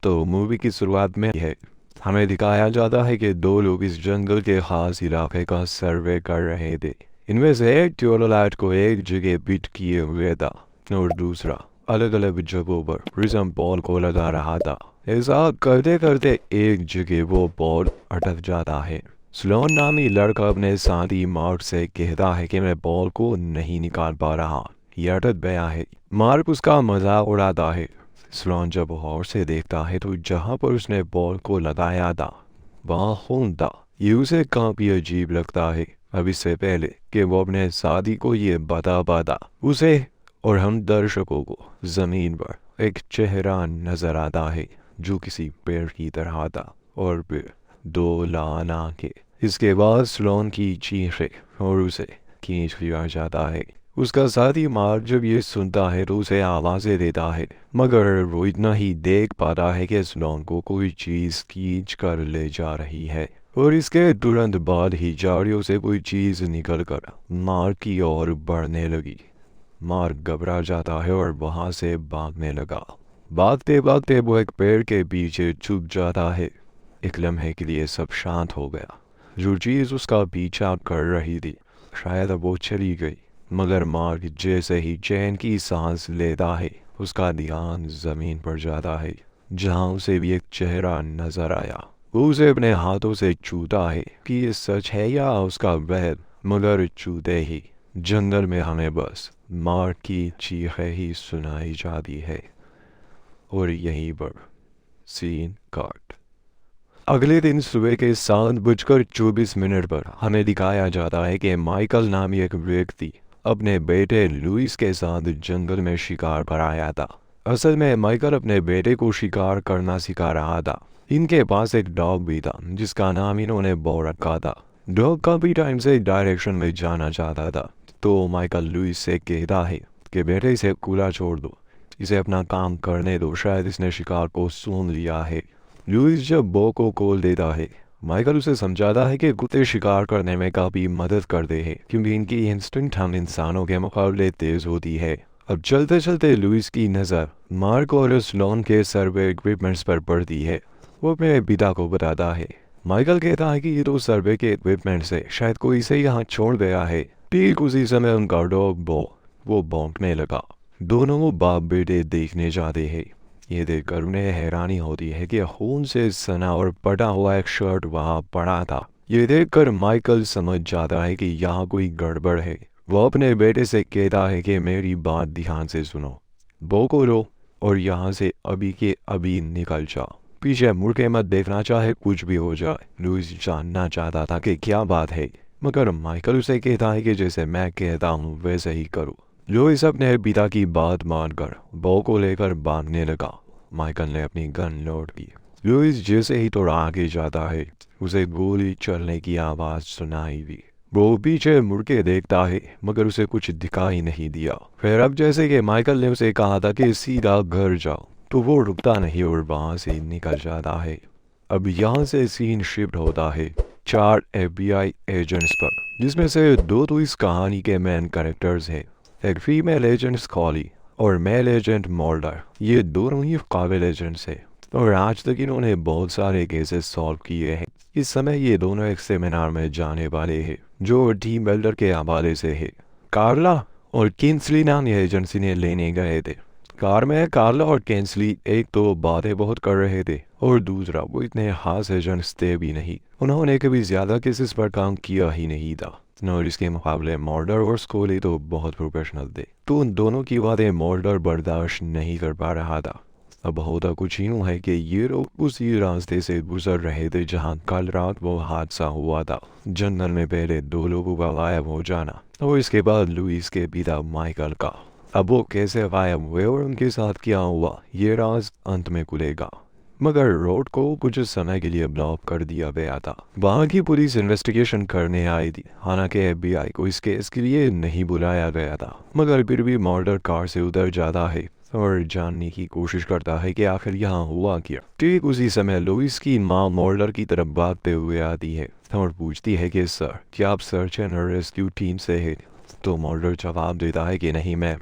तो मूवी की शुरुआत में है हमें दिखाया जाता है कि दो लोग इस जंगल के खास इलाके का सर्वे कर रहे थे। इनमें से एक ट्यूबलाइट को एक जगह फिट किए हुए था और दूसरा अलग अलग जगहों पर प्रिज्म बॉल को लगा रहा था। ऐसा करते करते एक जगह वो बॉल अटक जाता है। स्लोन नामी लड़का अपने साथी मार्क से कहता है कि मैं बॉल को नहीं निकाल पा रहा, ये अटक गया है। मार्क उसका मजाक उड़ाता है। स्लोन जब गौर से देखता है तो जहाँ पर उसने बॉल को लगाया था वहाँ खून था। ये उसे काफी अजीब लगता है। अब इससे पहले कि वो अपने साथी को ये बता पाता, उसे और हम दर्शकों को जमीन पर एक चेहरा नजर आता है जो किसी पेड़ की तरह था और फिर दो लाल आंखें। इसके बाद स्लोन की चीखें और उसे खींच लिया जाता है। उसका साथी मार्क जब ये सुनता है तो उसे आवाजें देता है, मगर वो इतना ही देख पाता है कि स्लोन को कोई चीज खींच कर ले जा रही है और इसके तुरंत बाद ही झाड़ियों से कोई चीज निकलकर मार्क की ओर बढ़ने लगी। मार्क घबरा जाता है और वहां से भागने लगा। भागते भागते वो एक पेड़ के पीछे छुप जाता है। एक लम्हे के लिए सब शांत हो गया। जो चीज उसका पीछा कर रही थी शायद अब वो चली गई, मगर मार्क जैसे ही चैन की सांस लेता है उसका ध्यान जमीन पर जाता है जहां उसे भी एक चेहरा नजर आया। वो उसे अपने हाथों से छूता है कि ये सच है या उसका वहम, मगर छूते ही जंगल में हमें बस मार्क की चीखें ही सुनाई जाती है और यहीं पर सीन काट। अगले दिन सुबह के 7:24 पर हमें दिखाया जाता है कि माइकल नामी एक व्यक्ति अपने बेटे लुइस के साथ जंगल में शिकार पर आया था। असल में माइकल अपने बेटे को शिकार करना सिखा रहा था। इनके पास एक डॉग भी था जिसका नाम इन्होंने बो रखा था। डॉग काफी टाइम से डायरेक्शन में जाना चाहता था, तो माइकल लुइस से कहता है कि बेटे इसे खुला छोड़ दो, इसे अपना काम करने दो, शायद इसने शिकार को सूंघ लिया है। लुइस जब बो को खोल देता है, माइकल उसे समझाता है कि कुत्ते शिकार करने में काफी मदद करते हैं क्योंकि इनकी इंस्टिंक्ट हम इंसानों के मुकाबले तेज होती है। अब चलते चलते लुइस की नज़र मार्क और स्लोन के सर्वे इक्विपमेंट्स पर पड़ती है। वो अपने पिता को बताता है। माइकल कहता है कि ये तो सर्वे के इक्विपमेंट्स है, शायद कोई इसे यहाँ छोड़ गया है। ठीक उसी समय उनका डॉग बो वो भौंकने लगा। दोनों वो बाप बेटे देखने जाते हैं। ये देखकर उन्हें हैरानी होती है कि खून से सना और पटा हुआ एक शर्ट वहां पड़ा था। ये देखकर माइकल समझ जाता है कि यहाँ कोई गड़बड़ है। वो अपने बेटे से कहता है कि मेरी बात ध्यान से सुनो, बो को लो और यहाँ से अभी के अभी निकल जाओ, पीछे मुड़ के मत देखना, चाहे कुछ भी हो जाए। लुइस जानना चाहता था कि क्या बात है, मगर माइकल उसे कहता है कि जैसे मैं कहता हूँ वैसे ही करो। लुइस अपने पिता की बात मानकर बो को लेकर भागने लगा। माइकल ने अपनी गन लोड की। लुइस जैसे ही थोड़ा आगे जाता है उसे गोली चलने की आवाज सुनाई दी। वो पीछे मुड़ के देखता है मगर उसे कुछ दिखाई नहीं दिया। फिर अब जैसे कि माइकल ने उसे कहा था कि सीधा घर जाओ, तो वो रुकता नहीं और वहां से निकल जाता है। अब यहाँ से सीन शिफ्ट होता है 4 FBI एजेंट्स पर, जिसमें से 2 तो इस कहानी के मेन कैरेक्टर्स हैं। एक फीमेल एजेंट स्कॉली और मेल एजेंट मोल्डर। ये दोनों ही काबिल एजेंट्स हैं और आज तक इन्होंने बहुत सारे केसेस सॉल्व किए हैं। इस समय ये दोनों एक सेमिनार में जाने वाले हैं जो टीम बिल्डर के हवाले से है। कार्ला और किंसली नामी एजेंसी ने लेने गए थे। कार में कार्ला और किंसली एक तो बातें बहुत कर रहे थे और दूसरा वो इतने खास एजेंट्स थे भी नहीं। उन्होंने कभी ज्यादा केसेस पर काम किया ही नहीं था और इसके मुकाबले मोल्डर और स्कोली तो बहुत प्रोफेशनल थे। तो उन दोनों की बातें मोल्डर बर्दाश्त नहीं कर पा रहा था। अब होता कुछ यूं है कि ये लोग उसी रास्ते से गुजर रहे थे जहां कल रात वो हादसा हुआ था। जंगल में पहले 2 लोगों का गायब हो जाना और इसके बाद लुइस के पिता माइकल का। अब वो कैसे गायब हुए और उनके साथ क्या हुआ, ये राज अंत में खुलेगा। मगर रोड को कुछ समय के लिए ब्लॉक कर दिया गया था। वहां की पुलिस इन्वेस्टिगेशन करने आई थी। हालांकि FBI को इस केस के लिए नहीं बुलाया गया था, मगर फिर भी मर्डर कार से उतर जाता है और जानने की कोशिश करता है कि आखिर यहाँ हुआ क्या। ठीक उसी समय लुइस की माँ मर्डर की तरफ भागते हुए आती है और पूछती है कि सर, क्या आप सर्च एंड रेस्क्यू टीम से हैं? तो मर्डर जवाब देता है कि नहीं मैं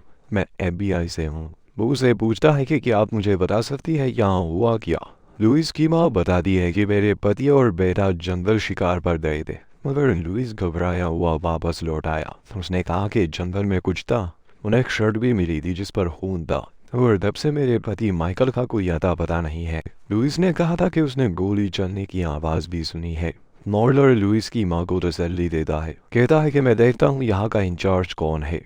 FBI से हूँ। वो उसे पूछता है कि क्या आप मुझे बता सकती है यहाँ हुआ क्या। लुइस की माँ बताती है कि मेरे पति और बेटा जंगल शिकार पर गए थे, मगर लुइस घबराया हुआ वापस लौट आया। उसने कहा कि जंगल में कुछ था। उन्हें एक शर्ट भी मिली थी जिस पर खून था, और तब से मेरे पति माइकल का कोई अता पता नहीं है। लुइस ने कहा था कि उसने गोली चलने की आवाज़ भी सुनी है। मॉडलर लुइस की माँ को तसल्ली देता है, कहता है कि मैं देखता हूँ यहाँ का इंचार्ज कौन है।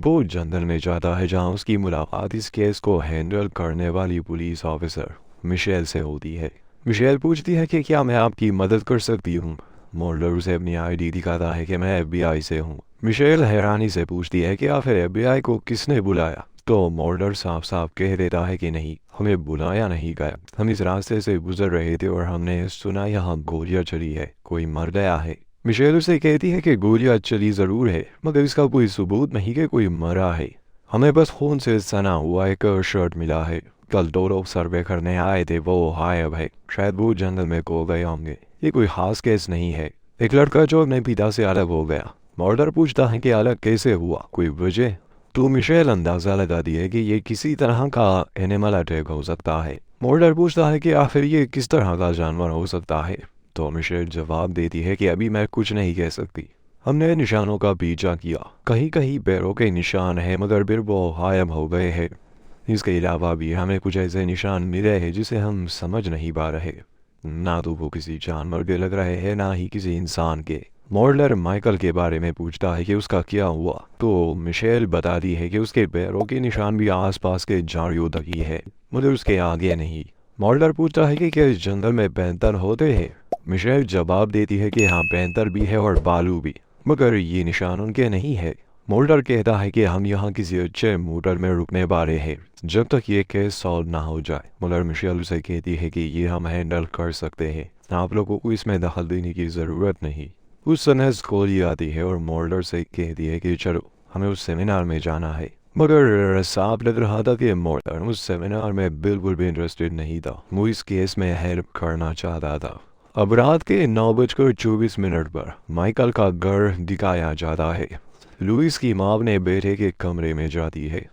वो जंगल में जाता है जहाँ उसकी मुलाकात इस केस को हैंडल करने वाली पुलिस ऑफिसर मिशेल से होती है। मिशेल पूछती है कि क्या मैं आपकी मदद कर सकती हूँ। मॉडलर उसे अपनी आईडी दिखाता है कि मैं एफबीआई से हूँ। मिशेल हैरानी से पूछती है कि आखिर एफबीआई को किसने बुलाया, तो मॉडलर साफ साफ कह देता है कि नहीं, हमें बुलाया नहीं गया। हम इस रास्ते से गुजर रहे थे और हमने सुना यहाँ गोलियां चली है, कोई मर गया है। मिशेल उसे कहती है कि गोलियां चली जरूर है, मगर इसका कोई सबूत नहीं कि कोई मरा है। हमें बस खून से सना हुआ एक शर्ट मिला है। कल दो लोग सर्वे करने आए थे, वो गायब है। शायद वो जंगल में खो गए होंगे। ये कोई खास केस नहीं है। एक लड़का जो अपने पिता से अलग हो गया। मॉडलर पूछता है कि अलग कैसे हुआ, कोई वजह। तो मिशेल अंदाजा लगाती है कि ये किसी तरह का एनिमल अटैक हो सकता है। मॉडलर पूछता है कि आखिर ये किस तरह का जानवर हो सकता है। तो मिशेल जवाब देती है कि अभी मैं कुछ नहीं कह सकती। हमने निशानों का पीछा किया, कहीं कहीं पैरों के निशान हैं, मगर फिर वो गायब हो गए हैं। इसके अलावा भी हमें कुछ ऐसे निशान मिले हैं जिसे हम समझ नहीं पा रहे। ना तो वो किसी जानवर के लग रहे हैं, ना ही किसी इंसान के। मॉडलर माइकल के बारे में पूछता है कि उसका क्या हुआ, तो मिशेल बताती है कि उसके पैरों के निशान भी आसपास के झाड़ियों तक ही है, मगर उसके आगे नहीं। मॉडलर पूछता है कि क्या इस जंगल में पैंतर होते हैं। मिशेल जवाब देती है कि हाँ, पैंतर भी है और भालू भी, मगर ये निशान उनके नहीं है। मोल्डर कहता है कि हम यहाँ किसी अच्छे मोटर में रुकने वाले हैं जब तक ये केस सॉल्व ना हो जाए। मगर मिशेल उसे कहती है कि ये हम हैंडल कर सकते हैं, आप लोगों को इसमें दखल देने की ज़रूरत नहीं। उस समय स्कूली आती है और मोल्डर से कहती है कि चलो हमें उस सेमिनार में जाना है। मगर साफ लग रहा था कि मोल्डर उस सेमिनार में बिल्कुल भी इंटरेस्टेड नहीं था। वो इस केस में हेल्प करना चाहता था। अब रात के 9:24 पर माइकल का घर दिखाया जाता है। लुइस की माँ अपने बेटे के कमरे में जाती है।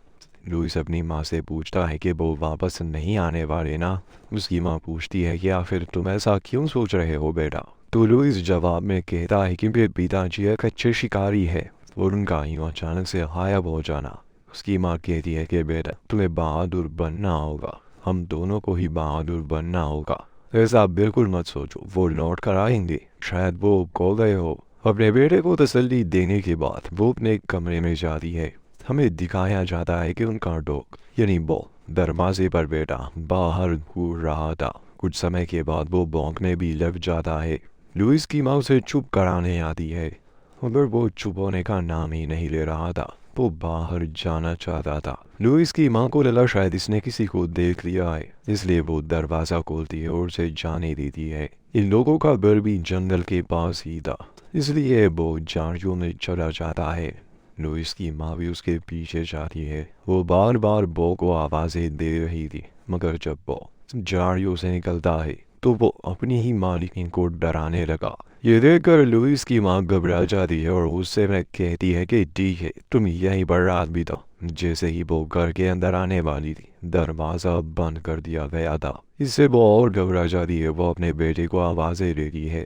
लुइस अपनी माँ से पूछता है कि वो वापस नहीं आने वाले ना। उसकी माँ पूछती है कि आखिर तुम ऐसा क्यों सोच रहे हो बेटा। तो लुइस जवाब में कहता है कि मेरे पिताजी एक अच्छे शिकारी है और उनका यूं अचानक से गायब हो जाना। उसकी माँ कहती है कि बेटा तुम्हें बहादुर बनना होगा, हम दोनों को ही बहादुर बनना होगा। ऐसा बिल्कुल मत सोचो, वो लौट कर आएंगे, शायद वो खो गए हो। अपने बेटे को तसल्ली देने के बाद वो अपने कमरे में जाती है। हमें दिखाया जाता है कि उनका डॉग यानी बॉल दरवाजे पर बैठा बाहर घूर रहा था। कुछ समय के बाद वो भौंकने भी लग जाता है। लुइस की माँ उसे चुप कराने आती है, मगर वो चुप होने का नाम ही नहीं ले रहा था। वो बाहर जाना चाहता था। लुइस की माँ को लगा शायद इसने किसी को देख लिया है, इसलिए वो दरवाज़ा खोलती है और उसे जाने देती है। इन लोगों का घर भी जंगल के पास ही था, इसलिए वो झाड़ियों में चला जाता है। लुइस की माँ भी उसके पीछे जाती है। वो बार बार बो को आवाज़ें दे रही थी, मगर जब वो झाड़ियों से निकलता है तो वो अपनी ही मालिकिन को डराने लगा। ये देखकर लुइस की माँ घबरा जाती है और उससे मैं कहती है कि ठीक है, तुम यहीं पर रात बिताओ। जैसे ही वो घर के अंदर आने वाली थी, दरवाज़ा बंद कर दिया गया था। इससे वो और घबरा जाती है। वो अपने बेटे को आवाज़ें देती है।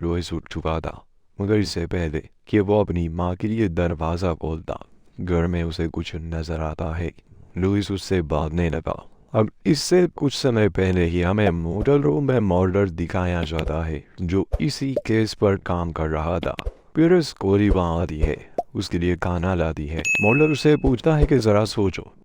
लुइस उठ चुका था, मगर इससे पहले कि वो अपनी माँ के लिए दरवाज़ा खोलता, घर में उसे कुछ नजर आता है। लुइस उससे भागने लगा। अब इससे कुछ समय पहले ही हमें मॉडल रूम में मॉडलर दिखाया जाता है, जो इसी केस पर काम कर रहा था। फिर कोरी वहाँ आती है, उसके लिए खाना लाती है। मॉडलर उसे पूछता है कि ज़रा सोचो,